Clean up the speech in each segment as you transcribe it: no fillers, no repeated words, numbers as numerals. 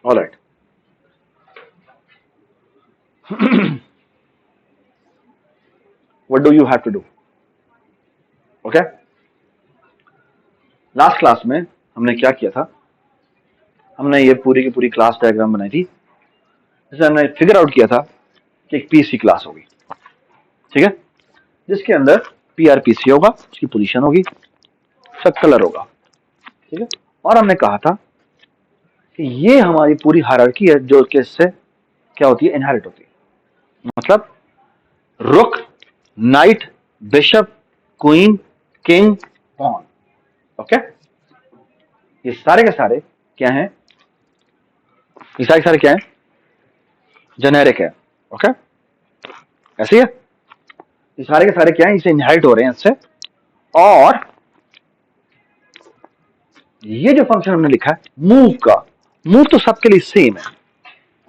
Alright, what do you have to do? Okay, last class में हमने क्या किया था? हमने ये पूरी की पूरी क्लास डायग्राम बनाई थी, जैसे हमने फिगर आउट किया था कि एक पीसी क्लास होगी, ठीक है, जिसके अंदर पीआरपीसी होगा, उसकी पोजीशन होगी, उसका कलर होगा, ठीक है। और हमने कहा था कि ये हमारी पूरी हायरार्की है जो कि इससे क्या होती है, इनहेरिट होती है। मतलब rook, knight, bishop, queen, king, pawn. Okay, ये सारे के सारे क्या हैं? ये सारे के सारे क्या हैं? जेनेरिक है। ओके, ऐसे ही है, ये सारे के सारे क्या हैं? इसे इनहेरिट हो रहे हैं इससे। और ये जो फंक्शन हमने लिखा है मूव का, मूव तो सबके लिए सेम है,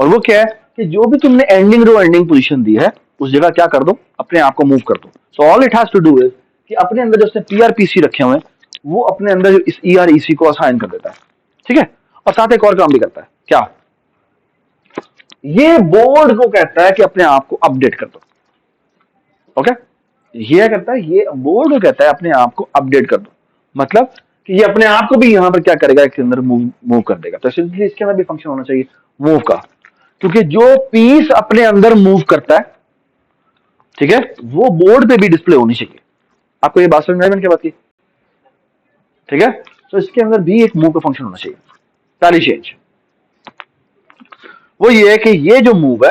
और वो क्या है कि जो भी तुमने एंडिंग रो एंडिंग पोजीशन दी है उस जगह क्या कर दो, अपने आप को मूव कर दो। So all it has to do is कि अपने अंदर जो पीआरपीसी रखे हुए हैं वो अपने अंदर जो इस ईआरईसी को असाइन कर देता है, ठीक है। और साथ एक और काम भी करता है, क्या? ये बोर्ड को कहता है कि अपने आप को अपडेट कर दो। ओके, ये करता है, ये बोर्ड को कहता है अपने आप को अपडेट कर दो, मतलब कि ये अपने आप को भी यहां पर क्या करेगा, इसके अंदर मूव कर देगा। तो इसलिए इसके अंदर भी फंक्शन होना चाहिए मूव का, क्योंकि जो पीस अपने अंदर मूव करता है, ठीक है, वो बोर्ड पे भी डिस्प्ले होनी चाहिए। आपको ये बात समझ में आई मैंने क्या बात की? ठीक है, तो इसके अंदर भी एक मूव का फंक्शन होना चाहिए। पहली चेंज वो ये है कि ये जो मूव है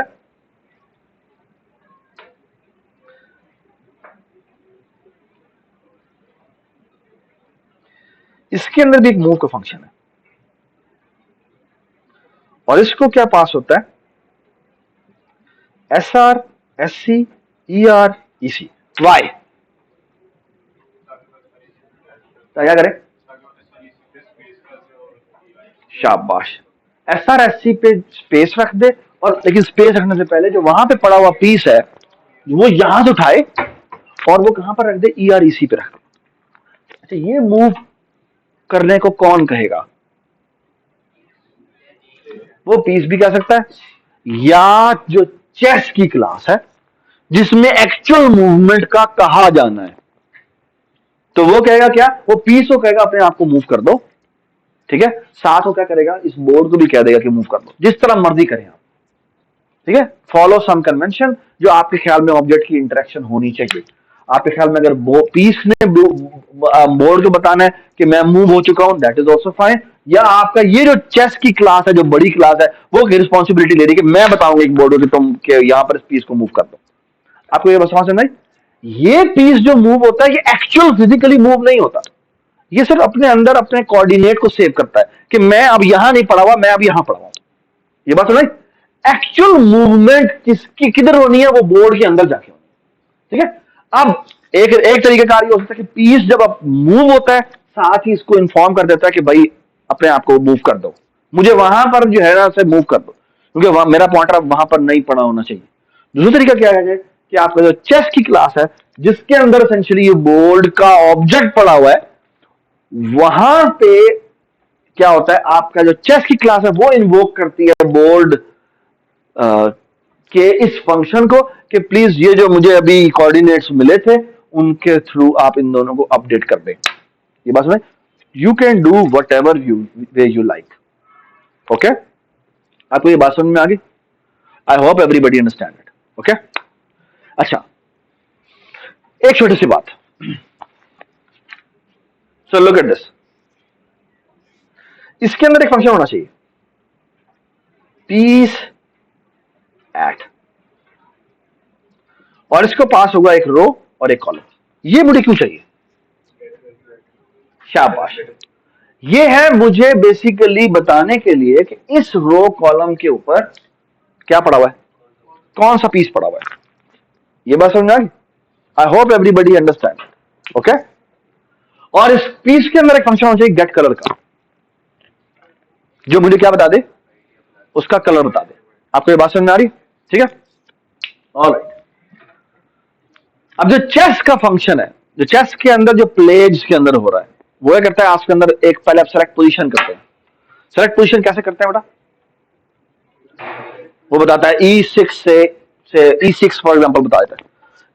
इसके अंदर भी एक मूव का फंक्शन है, और इसको क्या पास होता है? S R, S C, E R, E C, Y. तो क्या करें? शाबाश, एस आर एस सी पे स्पेस रख दे, और लेकिन स्पेस रखने से पहले जो वहां पे पड़ा हुआ पीस है वो यहां से उठाए और वो कहां पर रख दे? ई आर ई सी पे रख दे। अच्छा, ये मूव करने को कौन कहेगा? वो पीस भी कह सकता है, या जो चेस की क्लास है जिसमें एक्चुअल मूवमेंट का कहा जाना है, तो वो कहेगा क्या? वो पीस को कहेगा अपने आप को मूव कर दो, ठीक है। साथ वो क्या करेगा? इस बोर्ड को भी कह देगा कि मूव कर दो, जिस तरह मर्जी करें आप, ठीक है। फॉलो सम कन्वेंशन, जो आपके ख्याल में ऑब्जेक्ट की इंटरेक्शन होनी चाहिए। आपके ख्याल में अगर पीस ने बोर्ड को बताना है कि मैं मूव हो चुका हूं, दैट इज ऑल्सो फाइन। या आपका ये जो चेस की क्लास है, जो बड़ी क्लास है, वो रिस्पॉन्सिबिलिटी ले रही है कि मैं बताऊंगा एक बोर्ड को कि तुम के यहां पर इस पीस को मूव कर दो। आपको ये बस समझ में आई? ये पीस जो मूव होता है ये एक्चुअल फिजिकली मूव नहीं होता, ये सिर्फ अपने अंदर अपने कोऑर्डिनेट को सेव करता है कि मैं अब यहां नहीं पड़ा हुआ, मैं अब यहां पड़ा हुआ। ये बात समझ? एक्चुअल मूवमेंट किसकी किधर होनी है? वो बोर्ड के अंदर जाके होनी है, ठीक है। अब एक एक तरीके का ये हो सकता है कि पीस जब अब मूव होता है साथ ही इसको इन्फॉर्म कर देता है कि भाई अपने आप को मूव कर दो, मुझे वहां पर जो है ना से मूव कर दो, क्योंकि मेरा पॉइंटर अब वहां पर नहीं पड़ा होना चाहिए। दूसरा तरीका क्या है कि आपका जो चेस की क्लास है जिसके अंदर एसेंशियली ये बोर्ड का ऑब्जेक्ट पड़ा हुआ है, वहां पे क्या होता है? आपका जो चेस की क्लास है वो इन्वोक करती है बोर्ड के इस फंक्शन को कि प्लीज ये जो मुझे अभी कोऑर्डिनेट्स मिले थे उनके थ्रू आप इन दोनों को अपडेट कर दें। ये बात समझ? You can do what ever you way you like. Okay, आपको ये बात समझ में आ गई? आई hope everybody understand it. Okay, अच्छा, एक छोटी सी बात, सो लुक एट दिस। इसके अंदर एक फंक्शन होना चाहिए, पीस एट, और इसको पास होगा एक रो और एक कॉलम। ये मुझे क्यों चाहिए? शाबाश, ये है मुझे बेसिकली बताने के लिए कि इस रो कॉलम के ऊपर क्या पड़ा हुआ है, कौन सा पीस पड़ा हुआ है। ये बात समझ आई? I hope everybody understand. Okay, और इस पीस के अंदर एक फंक्शन होना चाहिए गेट कलर का, जो मुझे क्या बता दे? उसका कलर बता दे। आपको ये बात समझ में आ रही? ठीक है, ऑलराइट। अब जो चेस का फंक्शन है, जो चेस के अंदर जो प्लेज के अंदर हो रहा है, वो क्या करता है? आपके अंदर एक पहले आप सेलेक्ट पोजीशन करते हैं। सेलेक्ट पोजीशन कैसे करते हैं बेटा? वो बताता है E6 से E6 फॉर एग्जांपल बता देता है।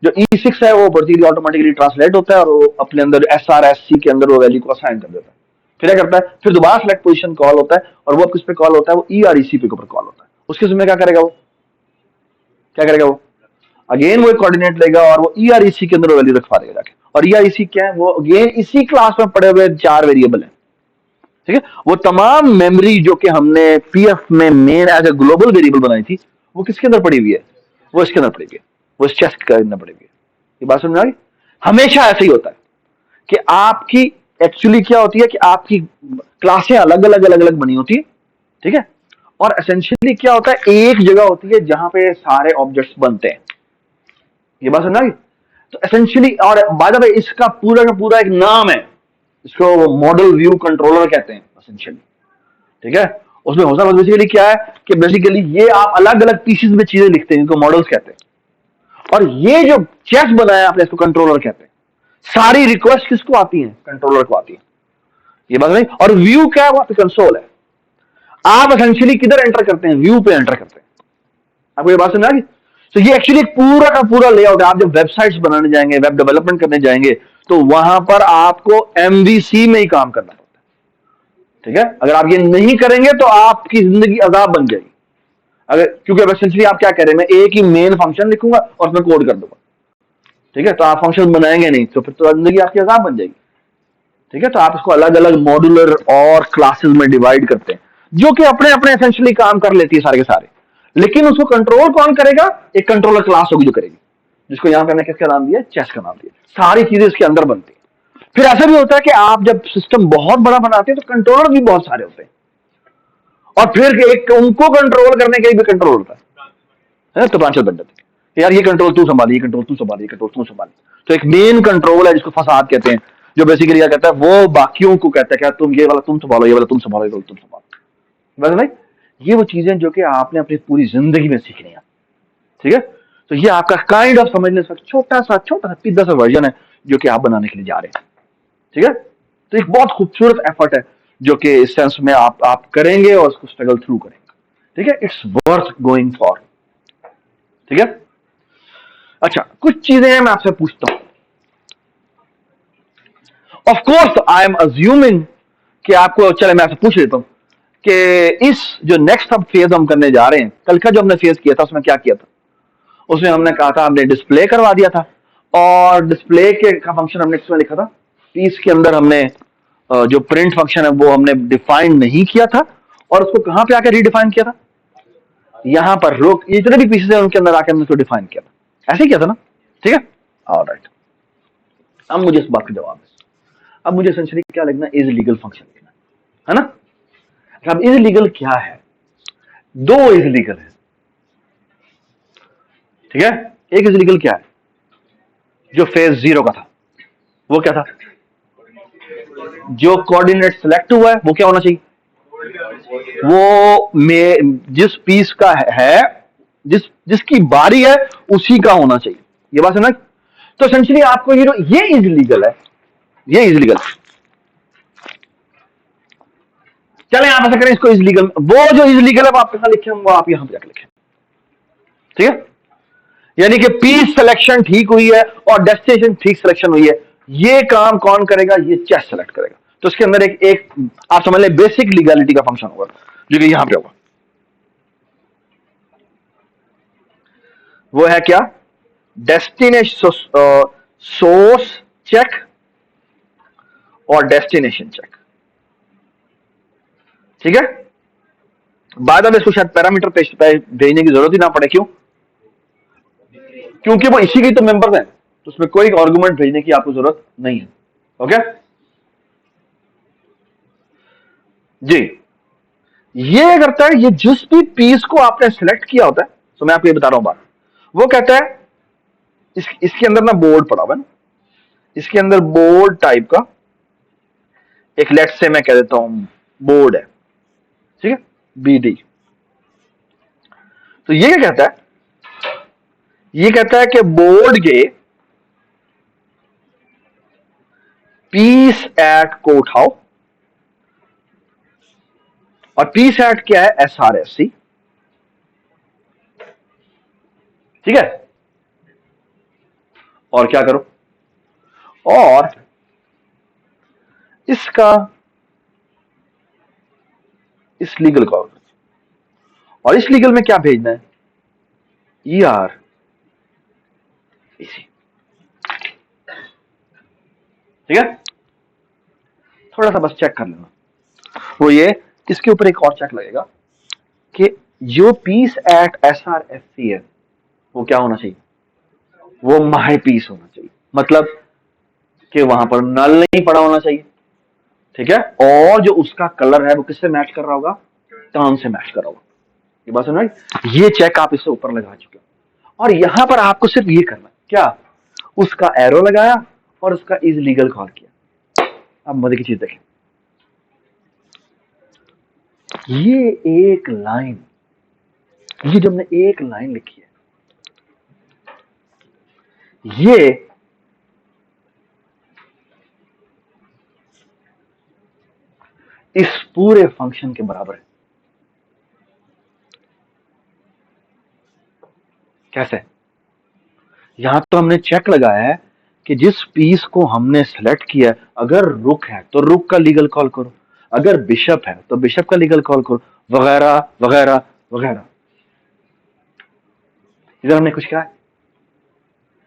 जो E6 है वो वर्टिकली ऑटोमेटिकली ट्रांसलेट होता है और वो अपने अंदर SRSC के अंदर वो वैल्यू को असाइन कर देता है। फिर क्या करता है, फिर दोबारा सेलेक्ट पोजीशन कॉल होता है और वो किस पे कॉल होता है, वो EREC पे ऊपर कॉल होता है। उसके समय क्या करेगा, वो क्या करेगा, वो अगेन वो एक कोऑर्डिनेट लेगा और वो EREC के अंदर वैल्यू रखवा देगा जाके। और EREC क्या है, वो अगेन इसी क्लास में पड़े हुए 4 वेरिएबल है। ठीक है, वो तमाम मेमोरी जो कि हमने पीएफ में main as a global variable बनाई थी, वो किसके अंदर पड़ी हुई है, वो इसके अंदर पड़ी हुई है, वो इस चेस्ट के अंदर पड़ी हुई है। ये बात समझ आ गई। हमेशा ऐसे ही होता है कि आपकी एक्चुअली क्या होती है कि आपकी क्लासें अलग अलग बनी होती है। ठीक है, और एसेंशियली क्या होता है, एक जगह होती है जहां पे सारे ऑब्जेक्ट्स बनते हैं। ये बात समझ आ गई। तो एसेंशियली, और बाय द वे इसका पूरा का पूरा एक नाम है, इसको मॉडल व्यू कंट्रोलर कहते हैं एसेंशियली। ठीक है, उसमें होता बेसिकली क्या है कि बेसिकली ये आप अलग अलग पीसेस में चीजें लिखते हैं, इनको मॉडल्स कहते हैं। और ये जो चेस बनाया आपने, इसको कंट्रोलर कहते हैं। सारी रिक्वेस्ट किसको आती है, कंट्रोलर को आती है। ये बात नहीं। और व्यू क्या है, वो आपकी कंसोल है। आप एसेंशियली किधर एंटर करते हैं, व्यू पे एंटर करते हैं। आपको ये बात समझ आ गई। तो ये एक्चुअली एक पूरा का पूरा लेआउट है। आप जब वेबसाइट्स बनाने जाएंगे, वेब डेवलपमेंट करने जाएंगे, तो वहां पर आपको MVC में ही काम करना पड़ता है। ठीक है, अगर आप ये नहीं करेंगे तो आपकी जिंदगी अजाब बन जाएगी। अगर, क्योंकि एसेंशियली आप क्या कह रहे हैं, मैं एक ही मेन फंक्शन लिखूंगा और उसमें कोड कर दूंगा। ठीक है, तो आप फंक्शन बनाएंगे नहीं, तो फिर तो जिंदगी आपकी अजाब बन जाएगी। ठीक है, तो आप इसको अलग अलग मॉड्यूलर और क्लासेस में डिवाइड करते हैं, जो कि अपने अपने एसेंशियली काम कर लेती है सारे के सारे। लेकिन उसको कंट्रोल कौन करेगा, एक कंट्रोलर क्लास होगी जो करेगी, जिसको यहां पे हमने किसका नाम दिया, चेस का नाम दिया। सारी चीजें इसके अंदर बनती है। फिर ऐसा भी होता है कि आप जब सिस्टम बहुत बड़ा बनाते हैं तो कंट्रोलर भी बहुत सारे होते हैं, और फिर एक उनको कंट्रोल करने के लिए भी कंट्रोल होता है। तो पांच बन जाते हैं, यार ये कंट्रोल तू संभाली, ये कंट्रोल तू संभाली, ये कंट्रोल तू संभाली। तो एक मेन कंट्रोल है जिसको फसाद कहते हैं, जो बेसिकली क्या कहता है, वो बाकियों को कहता है क्या, तुम ये वाला तुम संभालो, ये वाला तुम संभालो, ये वाला तुम संभालो। बस भाई, ये वो चीजें जो कि आपने अपनी पूरी जिंदगी में सीखनी है। ठीक है, तो ये आपका काइंड ऑफ समझने से छोटा सा पिद्दा सा वर्जन है जो कि आप बनाने के लिए जा रहे हैं। ठीक है, तो एक बहुत खूबसूरत एफर्ट है जो कि इस सेंस में आप करेंगे और उसको स्ट्रगल थ्रू करेंगे। ठीक है, इट्स वर्थ गोइंग फॉर। ठीक है, अच्छा, कुछ चीजें हैं मैं आपसे पूछता हूं। Of course I am assuming कि आपको, चले मैं आपसे पूछ लेता हूं कि इस जो नेक्स्ट अब फेज हम करने जा रहे हैं, कल का जो हमने फेज किया था उसमें क्या किया था, उसमें हमने कहा था, हमने डिस्प्ले करवा दिया था। और डिस्प्ले के का फंक्शन हमने किसमें लिखा था, पीस के अंदर हमने जो प्रिंट फंक्शन है वो हमने डिफाइन नहीं किया था, और उसको कहां पे आकर रीडिफाइन किया था, यहां पर रोक, जितने भी पीसेस है उनके अंदर आकर हमने उसको डिफाइन किया था। ऐसे ही किया था ना। ठीक है, ऑलराइट। अब मुझे इस बात का जवाब है। अब मुझे एसेंशियली क्या लिखना, इज लीगल फंक्शन लिखना है ना। अब इज लीगल क्या है, दो इज लीगल है। ठीक है, एक इज लीगल क्या है, जो फेज 0 का था वो क्या था, जो कोऑर्डिनेट सेलेक्ट हुआ है वो क्या होना चाहिए, वो में जिस पीस का है, जिसकी बारी है उसी का होना चाहिए। ये बात है ना। तो एसेंशियली आपको ये इज लीगल है, ये इज लीगल। चले आप ऐसा करें, इसको इज लीगल, वो जो इज लीगल है वो आप कहां लिखे, वो आप यहां पर जाकर लिखें। ठीक है, यानी कि पीस सिलेक्शन ठीक हुई है और डेस्टिनेशन ठीक सिलेक्शन हुई है। ये काम कौन करेगा, ये चेस सेलेक्ट करेगा। तो इसके अंदर एक आप समझ लें बेसिक लीगलिटी का फंक्शन होगा जो कि यहां पे होगा। वो है क्या, डेस्टिनेशन सोर्स चेक और डेस्टिनेशन चेक। ठीक है, बाद में इसको शायद पैरामीटर भेजने की जरूरत ही ना पड़े। क्यों, क्योंकि वो इसी की तो मेंबर्स हैं, तो उसमें कोई आर्गुमेंट भेजने की आपको जरूरत नहीं है। ओके जी, ये करता है, ये जिस भी पीस को आपने सिलेक्ट किया होता है, तो मैं आपको ये बता रहा हूं बात, वो कहता है इसके अंदर ना बोर्ड पड़ा हुआ है ना, इसके अंदर बोर्ड टाइप का एक, लेट्स से मैं कह देता हूं बोर्ड है। ठीक है, BD। तो ये क्या कहता है, ये कहता है कि बोर्ड के पीस एट को उठाओ, और पीस एट क्या है, SRSC। ठीक है, और क्या करो, और इसका इस लीगल कॉल, और इस लीगल में क्या भेजना है, ER इसी, ठीक है। थोड़ा सा बस चेक कर लेना, वो ये इसके ऊपर एक और चेक लगेगा कि जो पीस एट SRFC है वो क्या होना चाहिए, वो माई पीस होना चाहिए, मतलब कि वहां पर नल नहीं पड़ा होना चाहिए, ठीक है, और जो उसका कलर है वो किससे मैच कर रहा होगा, टर्न से मैच कर रहा होगा। ये बात समझ, ये चेक आप इससे ऊपर लगा चुके हो, और यहां पर आपको सिर्फ ये करना है क्या, उसका एरो लगाया और उसका इज लीगल कॉल किया। अब मजे की चीज देखें, ये एक लाइन, ये जो हमने एक लाइन लिखी है, ये इस पूरे फंक्शन के बराबर है। कैसे, यहां तो हमने चेक लगाया है कि जिस पीस को हमने सेलेक्ट किया है, अगर रुक है तो रुक का लीगल कॉल करो, अगर बिशप है तो बिशप का लीगल कॉल करो, वगैरह वगैरह वगैरह। इधर हमने कुछ कहा है,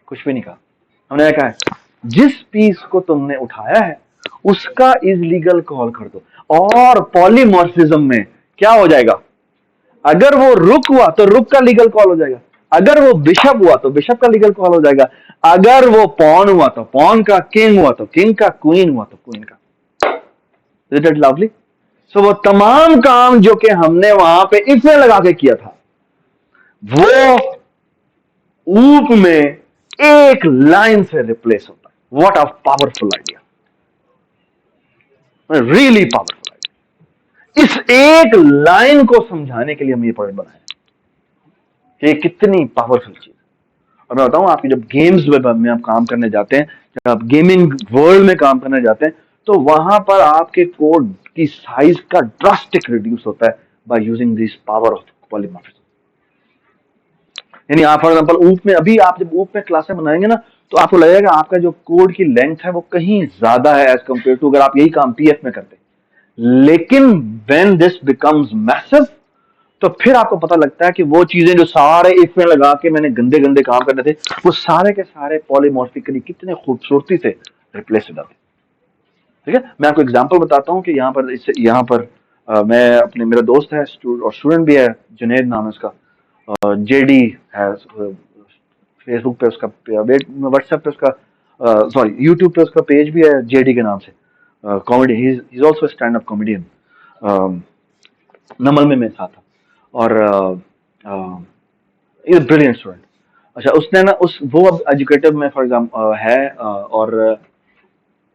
कुछ भी नहीं कहा, हमने कहा है जिस पीस को तुमने उठाया है उसका इज लीगल कॉल कर दो, और पॉलीमॉर्फिज्म में क्या हो जाएगा, अगर वो रुक हुआ तो रुक का लीगल कॉल हो जाएगा, अगर वो बिशप हुआ तो बिशप का लीगल कॉल हो जाएगा, अगर वो पॉन हुआ तो पॉन का, किंग हुआ तो किंग का, क्वीन हुआ तो क्वीन का। Is it lovely? सो वो तमाम काम जो कि हमने वहां पे इसमें लगा के किया था, वो ऊप में एक लाइन से रिप्लेस होता है। What a powerful idea, really powerful idea. इस एक लाइन को समझाने के लिए हम ये पॉइंट बनाए कि कितनी पावरफुल चीज। और मैं बताऊं, आपकी जब गेम्स में आप काम करने जाते हैं, जब आप गेमिंग वर्ल्ड में काम करने जाते हैं, तो वहां पर आपके कोड की साइज का ड्रास्टिक रिड्यूस होता है by using this power of polymorphism. यानी आप फॉर एग्जांपल ऊप में, अभी आप जब ऊप में क्लासें बनाएंगे ना, तो आपको लगेगा आपका जो कोड की लेंथ है वो कहीं ज्यादा है एज कंपेयर टू अगर आप यही काम PF में करते। लेकिन व्हेन दिस बिकम्स मैसिव, तो फिर आपको पता लगता है कि वो चीजें जो सारे इफ में लगा के मैंने गंदे गंदे काम करने थे, वो सारे के सारे पॉलीमॉर्फिकली कितने खूबसूरती से रिप्लेस हो जाते। ठीक है, मैं आपको एग्जांपल बताता हूँ कि यहाँ पर मैं अपने, मेरा दोस्त है और स्टूडेंट भी है, जुनैद नाम है उसका, JD है, फेसबुक पे उसका, व्हाट्सएप पे उसका, सॉरी यूट्यूब पे उसका पेज भी है JD के नाम से, comedy, he is also stand up comedian, नमल में मैं था, और इज ब्रिलियंट स्टूडेंट। अच्छा, उसने ना वो अब एजुकेटिव में फॉर एग्जाम्पल है, और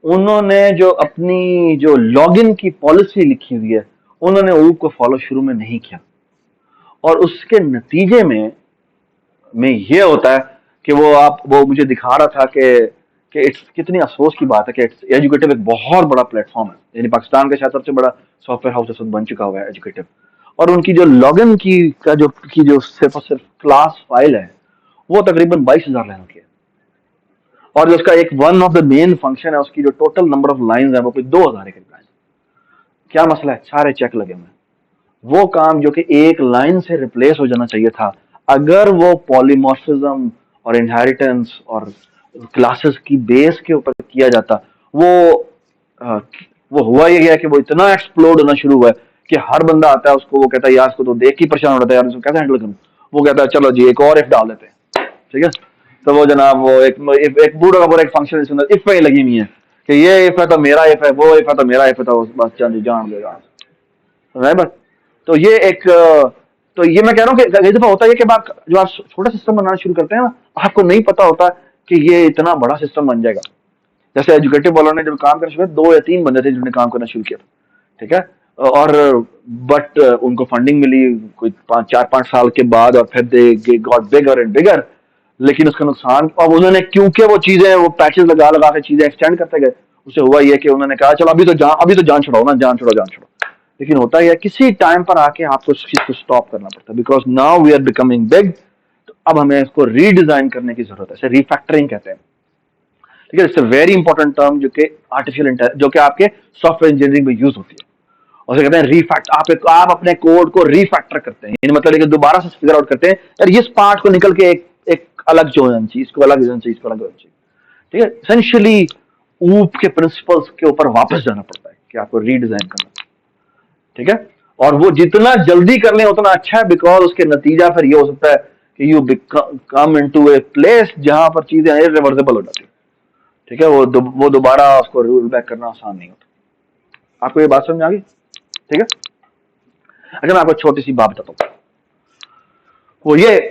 उन्होंने जो अपनी जो लॉगिन की पॉलिसी लिखी हुई है, उन्होंने ऊप को फॉलो शुरू में नहीं किया, और उसके नतीजे में ये होता है कि वो मुझे दिखा रहा था कि इट्स कितनी अफसोस की बात है कि इट्स एजुकेटिव एक बहुत बड़ा प्लेटफॉर्म है, यानी पाकिस्तान का शायद सबसे बड़ा सॉफ्टवेयर हाउस इस वक्त बन चुका हुआ है एजुकेटिव, और उनकी जो लॉगिन की जो सिर्फ और सिर्फ क्लास फाइल है वो तकरीबन 22,000 लाइन की है, और जो उसका एक one of the main function है, उसकी जो टोटल नंबर ऑफ लाइंस है वो कोई 2,000 के लाइन। क्या मसला है, सारे चेक लगे हुए, वो काम जो कि एक लाइन से रिप्लेस हो जाना चाहिए था, अगर वो पॉलीमॉर्फिज्म और इनहेरिटेंस और क्लासेस की बेस के ऊपर किया जाता, वो हुआ ये गया कि वो इतना एक्सप्लोड होना शुरू हुआ है कि हर बंदा आता है उसको, वो कहता है यार इसको तो देख ही परेशान हो रहा था यार, इसको कैसे हैंडल करूं, वो कहता है चलो जी एक और इफ डाल देते हैं, ठीक है। तो वो जनाब वो एक बूढ़ा का पूरा एक फंक्शन इसके अंदर इफ ही लगी हुई है कि ये इफ है तो मेरा इफ है, वो इफ है तो मेरा इफ है, तो बस जान देगा, बस। तो ये एक, तो ये मैं कह रहा हूँ कि कई दफा होता है कि जो आप छोटा सिस्टम बनाना शुरू करते हैं ना, आपको नहीं पता होता कि ये इतना बड़ा सिस्टम बन जाएगा। जैसे एजुकेटिव वालों ने जब काम करना शुरू किया, 2 या 3 बंदे थे जिन्होंने काम करना शुरू किया, ठीक है, और बट उनको फंडिंग मिली कोई 4-5 साल के बाद, और फिर they got bigger and bigger. लेकिन उसका नुकसान, अब उन्होंने क्योंकि वो चीजें, वो पैचेस लगा लगा के चीजें एक्सटेंड करते गए, उससे हुआ ये कि उन्होंने कहा चलो अभी तो जान छुड़ाओ ना, जान छुड़ाओ। लेकिन होता है किसी टाइम पर आके आपको इस चीज को स्टॉप करना पड़ता है, because now we are becoming big, अब हमें इसको रीडिजाइन करने की जरूरत है, इसे रीफैक्टरिंग कहते हैं। ठीक है, it's a very important term जो कि आर्टिफिशियल इंटेलिजेंस, जो कि आपके सॉफ्टवेयर इंजीनियरिंग में यूज होती है। और कहते हैं रीफैक्ट, आप अपने कोड को रीफैक्टर करते हैं, यानी मतलब दोबारा से फिगर आउट करते हैं यार इस पार्ट को निकल के एक अलग जो होना चाहिए, इसको अलग होना चाहिए, इसको अलग होना चाहिए। ठीक है, एसेंशियली ऊप के प्रिंसिपल्स के ऊपर वापस जाना पड़ता है कि आपको रीडिजाइन करना। ठीक है, और वो जितना जल्दी कर लें उतना अच्छा है, बिकॉज उसके नतीजा फिर ये हो सकता है कि you come into a place जहां पर चीजें इरिवर्सिबल हो जाती है। ठीक है, वो दोबारा उसको रोल बैक करना आसान नहीं होता। आपको ये बात समझ आ गई? ठीक है, अच्छा मैं आपको छोटी सी बात बताता हूँ, वो ये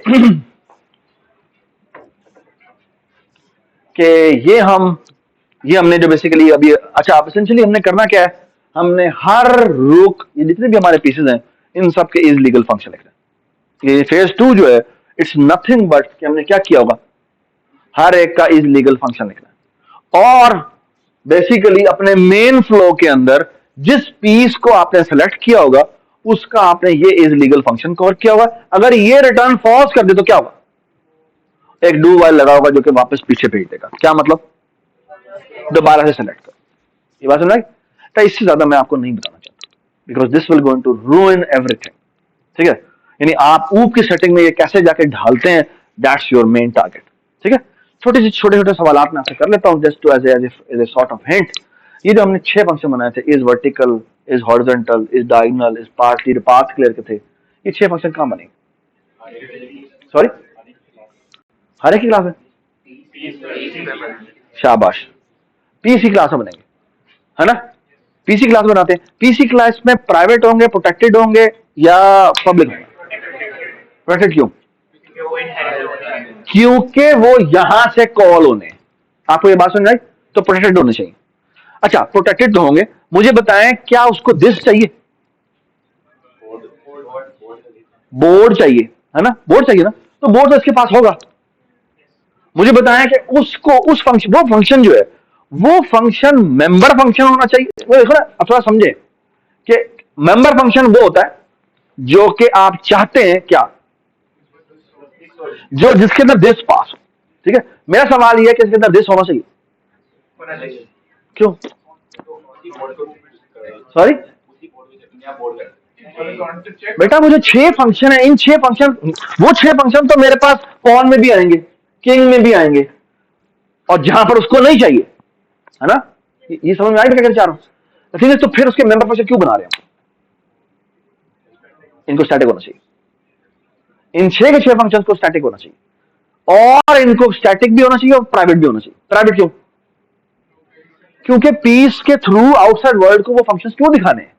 कि ये हमने जो बेसिकली अभी, अच्छा आप एसेंशियली हमने करना क्या है, हमने हर रुक, ये जितने भी हमारे पीसेज हैं इन सब के इज लीगल फंक्शन लिखना है। ये फेज 2 जो है इट्स नथिंग बट कि हमने क्या किया होगा, हर एक का इज लीगल फंक्शन लिखना है, और बेसिकली अपने मेन फ्लो के अंदर जिस पीस को आपने सेलेक्ट किया होगा उसका आपने ये इज लीगल फंक्शन कवर किया होगा। अगर ये रिटर्न फॉल्स कर दे तो क्या होगा, एक डू वाइल लगा होगा जो कि वापस पीछे भेज देगा। क्या मतलब, दोबारा से सेलेक्ट कर। ये बात समझ आई? तो इससे ज्यादा मैं आपको नहीं बताना चाहता, because this will going to ruin everything. ठीक है, यानी आप ऊप की सेटिंग में ये कैसे जाके ढालते हैं, दैट्स योर मेन टारगेट। ठीक है, छोटे छोटे सवाल मैं आपसे कर लेता हूं just to as a sort of hint. ये जो हमने 6 फंक्शन बनाए थे, is vertical, is horizontal, is diagonal, is partly, path clear के थे, ये 6 फंक्शन कहां बनेंगे? सॉरी, हर एक की क्लास है। शाबाश, पीसी क्लास में बनेंगे, है ना? पीसी क्लास बनाते हैं। पीसी क्लास में प्राइवेट होंगे, प्रोटेक्टेड होंगे या पब्लिक होंगे? प्रोटेक्टेड क्यों? क्योंकि वो यहां से कॉल होने। आपको ये बात समझ आई? तो प्रोटेक्टेड होने चाहिए। अच्छा, प्रोटेक्टेड तो होंगे, मुझे बताएं क्या उसको दिस चाहिए? बोर्ड चाहिए, है ना? बोर्ड चाहिए ना, तो बोर्ड तो इसके पास होगा। मुझे बताएं कि उसको उस फंक्शन, वो फंक्शन जो है वो फंक्शन मेंबर फंक्शन होना चाहिए। वो देखो ना, अब थोड़ा समझे कि मेंबर फंक्शन वो होता है जो कि आप चाहते हैं क्या, जो जिसके अंदर दिस पास हो। ठीक है, मेरा सवाल यह है कि इसके अंदर दिस होना चाहिए। क्यों? सॉरी बेटा, मुझे 6 फंक्शन है, इन 6 फंक्शन, वो 6 फंक्शन तो मेरे पास पॉन में भी आएंगे, किंग में भी आएंगे, और जहां पर उसको नहीं चाहिए, है ना? ये समझ में आई क्या चाह रहा हूं? ठीक है, तो फिर उसके मेंबर फंक्शन क्यों बना रहे हैं? इनको स्टैटिक होना चाहिए, इन 6 के 6 फंक्शन को स्टैटिक होना चाहिए, और इनको स्टैटिक भी होना चाहिए और प्राइवेट भी होना चाहिए। प्राइवेट क्यों? क्योंकि पीस के थ्रू आउटसाइड वर्ल्ड को वो फंक्शन क्यों दिखाने हैं,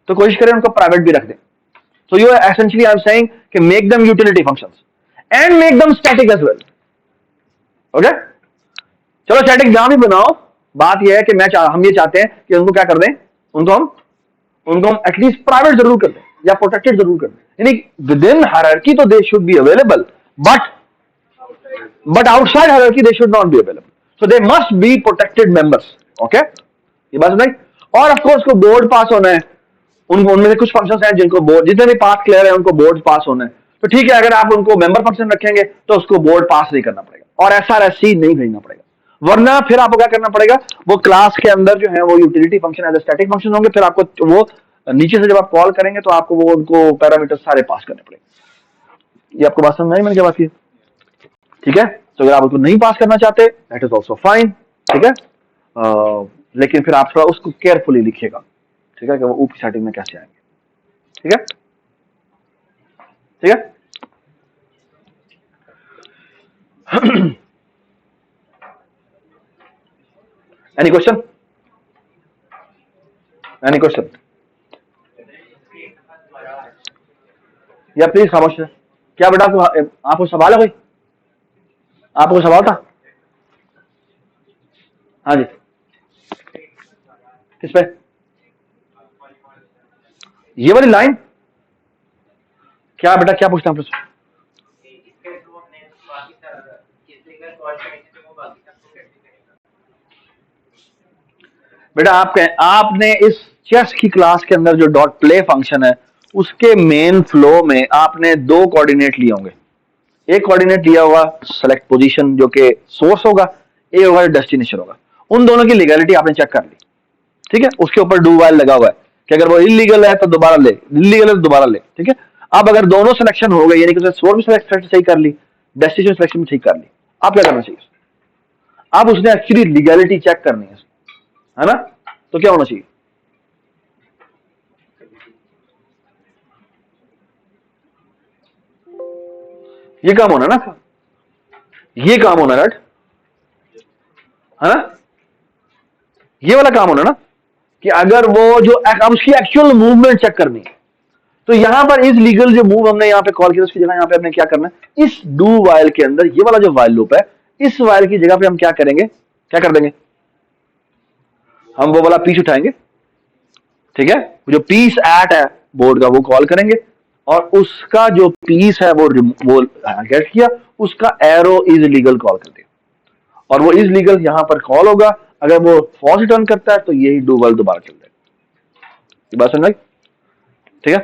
तो कोशिश करें उनको प्राइवेट भी रख दें। So you are essentially I'm saying कि make them utility functions and make them static as well. Okay? चलो static जहां भी बनाओ, बात यह है कि हम ये चाहते हैं कि उनको क्या कर दें, उनको हम एटलीस्ट प्राइवेट जरूर कर दें या प्रोटेक्टेड जरूर कर दें। यानी विदिन हायरार्की तो they should be available, but outside hierarchy they should not be available, so they must be protected members. Okay, ये बात समझ? और ऑफ कोर्स को बोर्ड पास होना है, उनमें से कुछ फंक्शंस हैं जिनको बोर्ड, जितने भी पाथ क्लियर है उनको बोर्ड पास होना है। तो ठीक है, अगर आप उनको मेंबर फंक्शन रखेंगे तो उसको बोर्ड पास नहीं करना पड़ेगा और एसआरएससी नहीं भेजना पड़ेगा, वरना फिर आपको क्या करना पड़ेगा, वो क्लास के अंदर जो है वो utility function as static function होंगे, फिर आपको वो नीचे से जब आप कॉल करेंगे तो आपको वो उनको पैरामीटर सारे पास करने पड़ेंगे। ये आपको बात समझ आई मैंने क्या बात की? ठीक है, तो अगर आप उसको नहीं पास करना चाहते दैट इज ऑल्सो फाइन। ठीक है, लेकिन फिर आप थोड़ा उसको केयरफुली लिखिएगा। ठीक है, कि वो ऊपर सेटिंग में कैसे आएंगे। ठीक है, ठीक है। Any question? Any question? या प्लीज खामोश है। क्या बेटा आपको सवाल है कोई? आपको सवाल था? हाँ जी, किस पे? ये वाली लाइन क्या बेटा, क्या पूछता हूं? बेटा आपने इस चेस की क्लास के अंदर जो डॉट प्ले फंक्शन है उसके मेन फ्लो में आपने 2 कोऑर्डिनेट लिए होंगे, एक कोऑर्डिनेट दिया हुआ सेलेक्ट पोजीशन जो कि सोर्स होगा, ए होगा डेस्टिनेशन होगा, उन दोनों की लीगैलिटी आपने चेक कर ली, ठीक है। उसके ऊपर डू वाइल लगा हुआ है कि अगर वो इलीगल है तो दोबारा ले, इलीगल है तो दोबारा ले, ठीक है। अब अगर दोनों सिलेक्शन हो गए, यानी कि उसने सोर्स भी सिलेक्ट सही कर ली, डेस्टिनेशन सिलेक्शन भी ठीक कर ली, आप क्या करना चाहिए? आप उसने एक्चुअली लीगैलिटी चेक करनी है ना, तो क्या होना चाहिए? ये काम होना ना, ये काम होना राइट, है ना, ये वाला काम होना ना, कि अगर वो जो अब उसकी एक्चुअल मूवमेंट चेक करनी है, तो यहां पर इज लीगल जो मूव हमने यहां पे कॉल किया उसकी जगह यहां पे हमने क्या करना है, इस डू वाइल के अंदर ये वाला जो वाइल लूप है, इस वाइल की जगह पे हम क्या करेंगे, क्या कर देंगे, हम वो वाला पीस उठाएंगे, ठीक है, जो पीस एट है बोर्ड का वो कॉल करेंगे, और उसका जो पीस है वो गेट किया, उसका एरो इज लीगल कॉल कर दिया, और वो इज लीगल यहां पर कॉल होगा, अगर वो फॉल्स रिटर्न करता है तो यही डू वाइल दोबारा चल जाएगा। ये बात समझ, ठीक है,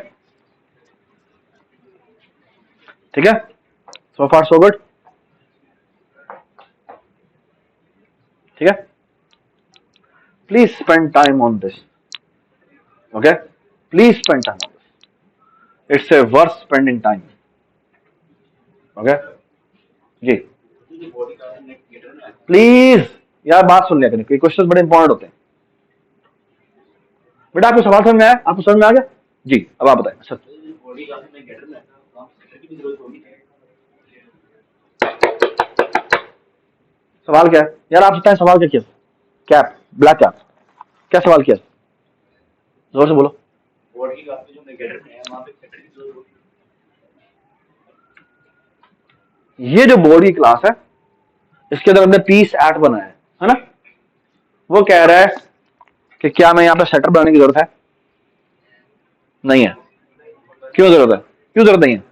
ठीक है, सो फार सो गुड, ठीक है। Please spend time on this, okay, please spend time on this, it's a worth spending time, okay जी। प्लीज यार बात सुन लिया करें, क्वेश्चन बड़े इंपॉर्टेंट होते हैं। बेटा आपको सवाल समझ में आया, आपको समझ में आ गया जी, अब आप बताएं सर। सवाल क्या है यार, आप बताएं सवाल क्या किया, कैप ब्लैक कैप, क्या सवाल किया, जोर से बोलो। ये जो बोर्ड की क्लास है, इसके अंदर हमने पीस एट बनाया है ना, वो कह रहा है कि क्या मैं यहाँ पे सेटर बनाने की जरूरत है, नहीं है, क्यों जरूरत है, क्यों जरूरत नहीं है,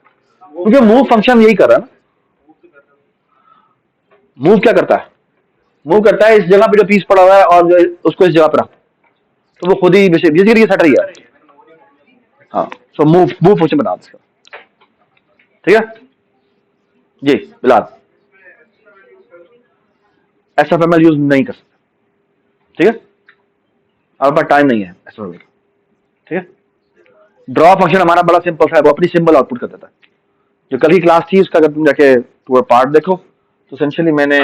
क्योंकि मूव फंक्शन यही कर रहा है ना, मूव क्या करता है, मूव करता है इस जगह पे जो पीस पड़ा हुआ है और जो उसको इस जगह पर रख, तो वो खुद ही बेसिकली सेटर ही है, हाँ, सो मूव मूव फंक्शन बना इसका, ठीक है जी। बिलाल एसएफएमएल यूज नहीं कर सकते, ठीक है, हमारे पास टाइम नहीं है एसएफएमएल, ठीक है। ड्रॉ फंक्शन हमारा बड़ा सिंपल है, वो अपनी सिंबल आउटपुट कर देता है। जो कल की क्लास थी उसका अगर तुम जाके पूरा पार्ट देखो तो एसेंशियली मैंने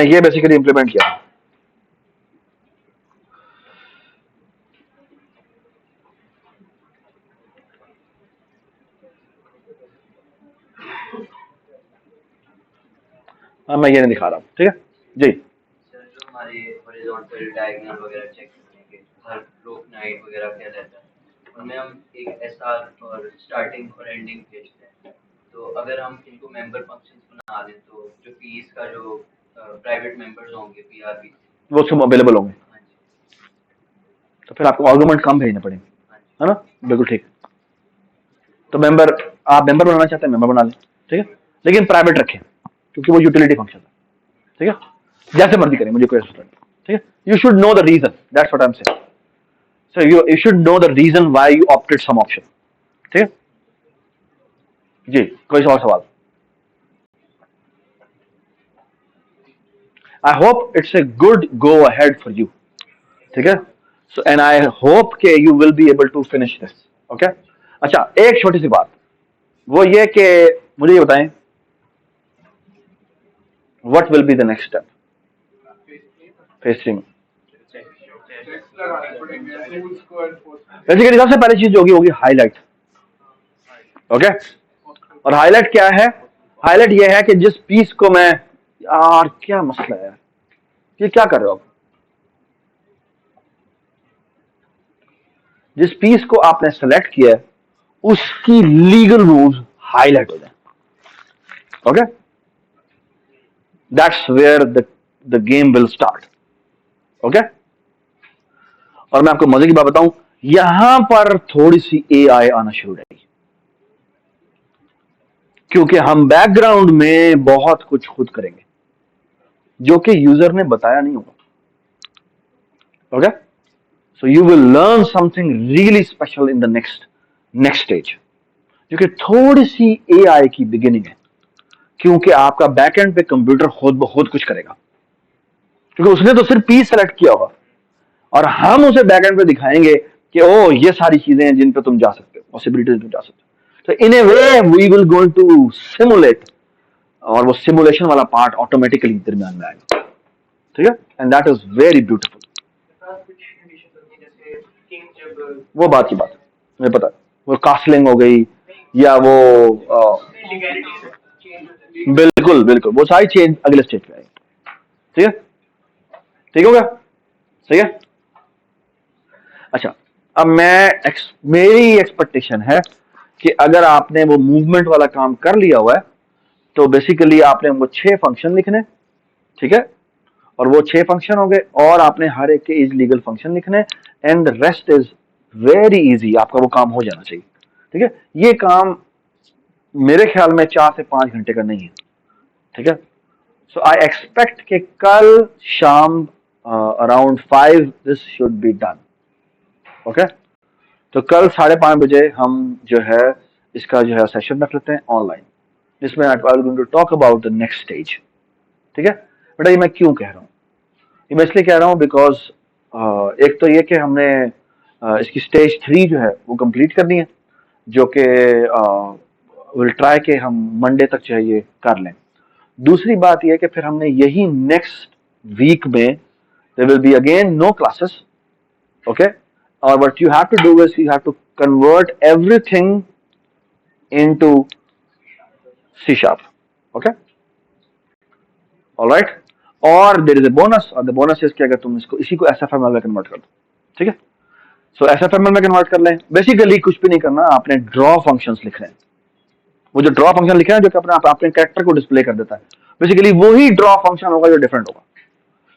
ये बेसिकली इंप्लीमेंट किया। हाँ मैं ये नहीं दिखा रहा हूँ, ठीक है जी। जो हमारे हॉरिजॉन्टल डायगोनल वगैरह चेक करने के हर लूप नाइट वगैरह क्या रहता है, उनमें हम एक एसआर और स्टार्टिंग और एंडिंग भेजते हैं। तो अगर हम इनको मेंबर फंक्शंस बना दें तो जो पीस का जो प्राइवेट मेंबर्स होंगे पीआरपी, वो सब अवेलेबल होंगे, हाँ जी, तो फिर आपको आर्गुमेंट कम भेजने पड़ेंगे, हाँ जी, है ना, बिल्कुल ठीक। तो मेंबर, आप मेंबर बनाना चाहते हैं मेंबर बना लें, ठीक है, लेकिन प्राइवेट रखें क्योंकि वो यूटिलिटी फंक्शन है, ठीक है, जैसे मर्जी करें, मुझे कोई असर नहीं, ठीक है। You should know the reason, that's what I am saying, so you should know the reason why you opted some option, ठीक है जी। कोई सवाल, I hope it's a good go ahead for you, ठीक है, सो एंड आई होप के you will be able to finish this, okay. अच्छा एक छोटी सी बात, वो ये कि मुझे ये बताएं what will be the next step phase 3 में। बेसिकली सबसे पहली चीज जो होगी हाईलाइट, ओके। और हाईलाइट क्या है, हाईलाइट ये है कि जिस पीस को मैं, यार क्या मसला है यार, ये क्या कर रहे हो आप, जिस पीस को आपने सेलेक्ट किया है उसकी लीगल रूल्स हाईलाइट हो जाए, okay, that's where the game will start, okay. और मैं आपको मजे की बात बताऊं, यहां पर थोड़ी सी एआई आना शुरू हो जाएगी, क्योंकि हम बैकग्राउंड में बहुत कुछ खुद करेंगे जो कि यूजर ने बताया नहीं होगा, okay. So you will learn something really special in the next next stage, जो कि थोड़ी सी एआई की बिगिनिंग है, क्योंकि आपका बैकएंड पे कंप्यूटर खुद ब खुद कुछ करेगा, क्योंकि उसने तो सिर्फ पीस सेलेक्ट किया होगा और हम उसे बैकएंड पे दिखाएंगे कि ओ ये सारी चीजें हैं जिन पे तुम जा सकते हो, पॉसिबिलिटीज में जा सकते हो। तो in a way we will going to simulate, और वो सिमुलेशन वाला पार्ट ऑटोमेटिकली दरमियान में आएगा, ठीक है, and that is very beautiful. वो बात की बात है, मुझे पता है, वो कास्टलिंग हो गई या वो बिल्कुल बिल्कुल वो सारी चेंज अगले स्टेज पे आएगी, ठीक है, ठीक होगा, सही है। अच्छा, अब मेरी एक्सपेक्टेशन है कि अगर आपने वो मूवमेंट वाला काम कर लिया हुआ है तो बेसिकली आपने वो 6 फंक्शन लिखने, ठीक है, और वो 6 फंक्शन हो गए और आपने हर एक के इज लीगल फंक्शन लिखने, and rest is very easy, आपका वो काम हो जाना चाहिए, ठीक है। ये काम मेरे ख्याल में 4 से 5 घंटे का नहीं है, ठीक है। सो आई एक्सपेक्ट कि कल शाम around 5 this should be done, okay. तो कल 5:30 बजे हम जो है इसका जो है सेशन रख लेते हैं ऑनलाइन, जिसमें I am going to talk about the next stage, ठीक है। बेटा ये मैं क्यों कह रहा हूँ, ये मैं इसलिए कह रहा हूँ बिकॉज एक तो ये कि हमने इसकी स्टेज 3 जो है वो कंप्लीट करनी है, जो कि विल ट्राई के हम मंडे तक जो है ये कर लें। दूसरी बात यह है कि फिर हमने यही नेक्स्ट वीक में there will be again no classes, okay, और what you have to do is you have to convert everything into C#, okay, alright. और देयर इज अ बोनस, और द बोनस इज कि अगर तुम इसी को SFML में कन्वर्ट कर दो, ठीक है। सो SFML में कन्वर्ट कर लें, बेसिकली कुछ भी नहीं करना, आपने ड्रॉ फंक्शंस लिख रहे हैं, वो जो ड्रॉ फंक्शन लिखे हैं जो कि अपने कैरेक्टर को डिस्प्ले कर देता है, बेसिकली वही ड्रॉ फंक्शन होगा जो डिफरेंट होगा।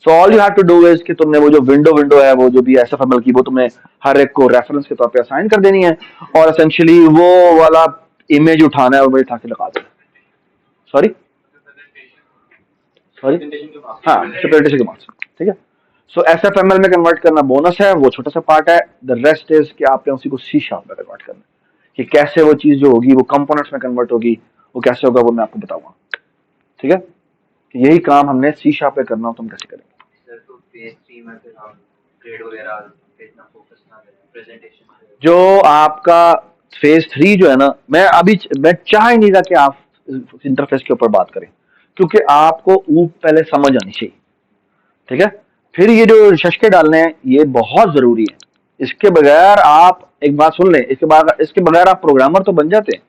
So all you have to do is कि तुमने वो जो विंडो है, वो जो भी SFML की, वो तुम्हें हर एक को रेफरेंस के तौर पे असाइन कर देनी है, और एसेंशियली वो वाला इमेज उठाना है और वही उठा के लगा देना। सॉरी हाँ, प्रेजेंटेशन के मार्क्स, ठीक है। सो SFML में कन्वर्ट करना बोनस है, वो छोटा सा पार्ट है। द रेस्ट इज कि आपने उसी को C# में कन्वर्ट करना, कि कैसे वो चीज जो होगी वो कंपोनेंट्स में कन्वर्ट होगी, वो कैसे होगा वो मैं आपको बताऊंगा, ठीक है। यही काम हमने C# पे करना हो तो हम कैसे करेंगे। सर तो फेज 3 में फिर हम ग्रेड वगैरह पे इतना फोकस ना करें, प्रेजेंटेशन जो आपका फेज 3 जो है ना, मैं चाह ही नहीं रहा कि आप इंटरफेस के ऊपर बात करें, क्योंकि आपको पहले समझ आनी चाहिए, ठीक है। फिर ये जो शशके डालने हैं ये बहुत जरूरी है, इसके बगैर आप एक बात सुन लें, इसके बगैर आप प्रोग्रामर तो बन जाते हैं,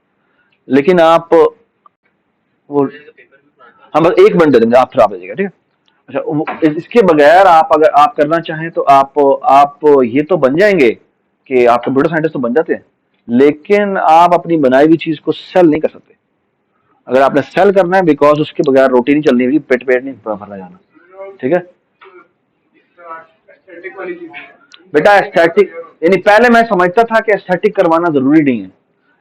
लेकिन आप वो हम बस 1 मिनट दे देंगे, आप फिर आप भेजिएगा, ठीक है। अच्छा, इसके बगैर आप अगर आप करना चाहें तो आप ये तो बन जाएंगे कि आप कंप्यूटर साइंटिस्ट तो बन जाते हैं, लेकिन आप अपनी बनाई हुई चीज को सेल नहीं कर सकते। अगर आपने सेल करना है, बिकॉज उसके बगैर रोटी नहीं चलनी होगी, पेट नहीं भरना जाना, ठीक है। बेटा एस्थेटिक, यानी पहले मैं समझता था कि एस्थेटिक करवाना जरूरी नहीं है,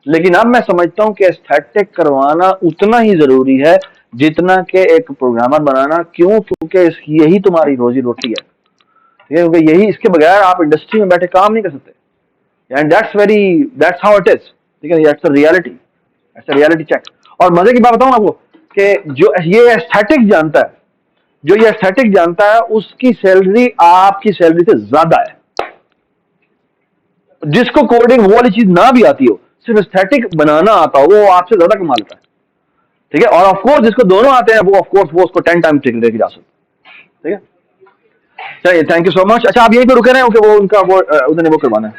लेकिन अब मैं समझता हूं कि एस्थेटिक करवाना उतना ही जरूरी है जितना कि एक प्रोग्रामर बनाना। क्यों? क्योंकि यही तुम्हारी रोजी रोटी है, ठीक है, क्योंकि यही, इसके बगैर आप इंडस्ट्री में बैठे काम नहीं कर सकते, and that's how it is, ठीक है, that's the reality, that's the reality check. और मजे की बात बताऊं आपको कि जो ये एस्थेटिक जानता है उसकी सैलरी आपकी सैलरी से ज्यादा है। जिसको कोडिंग वो वाली चीज ना भी आती हो, सिर्फ एस्थेटिक बनाना आता हो, वो आपसे ज्यादा कमा लेता है, ठीक है। और ऑफ कोर्स जिसको दोनों आते हैं वो ऑफ कोर्स वो उसको 10 टाइम लेके जा सकते, ठीक है। चलिए, थैंक यू सो मच। अच्छा, आप यहीं पे रुके रहे हो कि वो उनका वो उन्होंने वो करवाना है।